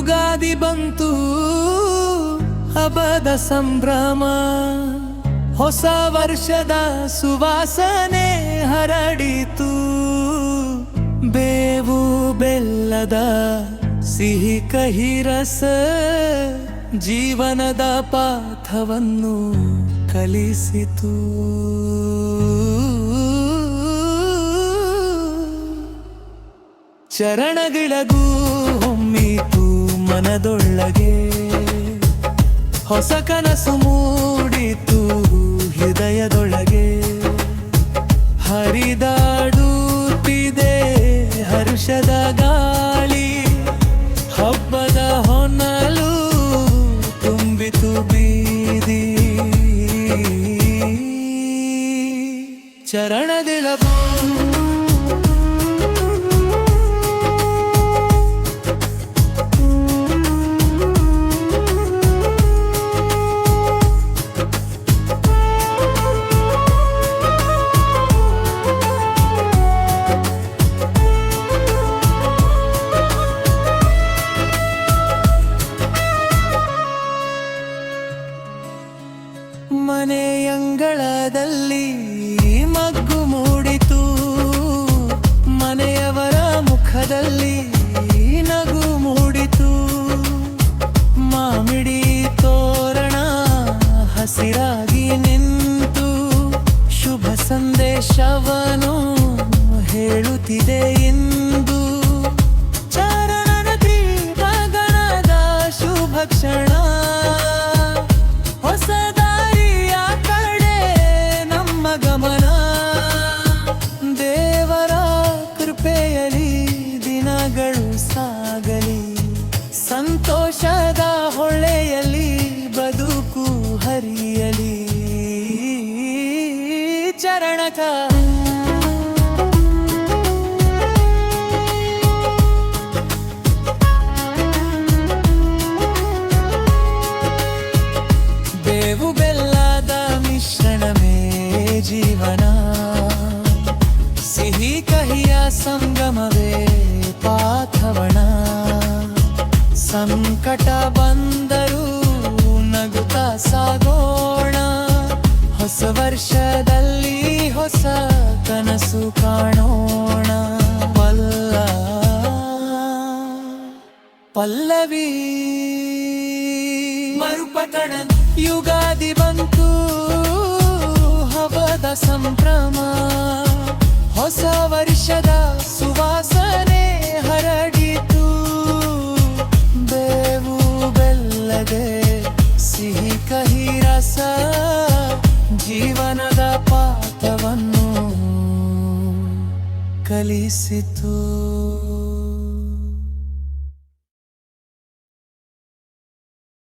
ಯುಗಾದಿ ಬಂತು ಹಬ್ಬದ ಸಂಭ್ರಮ, ಹೊಸ ವರ್ಷದ ಸುವಾಸನೆ ಹರಡಿತು. ಬೇವು ಬೆಲ್ಲದ ಸಿಹಿ ಕಹಿ ರಸ ಜೀವನದ ಪಾಠವನ್ನು ಕಲಿಸಿತು. ಚರಣಗಿಳಗು ಹೊಮ್ಮಿತು ಮನದೊಳಗೆ, ಹೊಸ ಕನಸು ಮೂಡಿತು ಹೃದಯದೊಳಗೆ. ಹರಿದಾಡುತ್ತಿದೆ ಹರುಷದ ಗಾಳಿ, ಹಬ್ಬದ ಹೊನಲು ತುಂಬಿತು ಬೀದಿ. ಚರಣದಿಳಬು ಮನೆಯಂಗಳದಲ್ಲಿ ಮಗ್ಗು ಮೂಡಿತು, ಮನೆಯವರ ಮುಖದಲ್ಲಿ ನಗು ಮೂಡಿತು. ಮಾಮಿಡಿ ತೋರಣ ಹಸಿರಾಗಿ ನಿಂತು ಶುಭ ಸಂದೇಶವನ್ನು ಹೇಳುತ್ತಿದೆ ಇಂದು. ಚರಣದ ದೀಪಗಣದ ಶುಭ ಕ್ಷಣ, ಸಂತೋಷದ ಹೊಳೆಯಲ್ಲಿ ಬದುಕು ಹರಿಯಲಿ. ಚರಣಕ ಬೇವು ಬೆಲ್ಲದ ಮಿಶ್ರಣವೇ ಜೀವನ, ಸಿಹಿ ಕಹಿಯ ಸಂಗಮವೇ ಪಾಠವಣ. ಸಂಕಟ ಬಂದರೂ ನಗುತ್ತಾ ಸಾಗೋಣ, ಹೊಸ ವರ್ಷದಲ್ಲಿ ಹೊಸ ಕನಸು ಕಾಣೋಣ. ಪಲ್ಲವಿ ಮರುಪತನ, ಯುಗಾದಿ ಬಂತು ಹಬ್ಬದ ಸಂಭ್ರಮ, ಹೊಸ ವರ್ಷದ ಸುವಾಸನೆ ಹರಡಿತು. ಬೇವು ಬೆಲ್ಲದೆ ಸಿಹಿ ಕಹಿ ರಸ ಜೀವನದ ಪಾಠವನ್ನು ಕಲಿಸಿತು.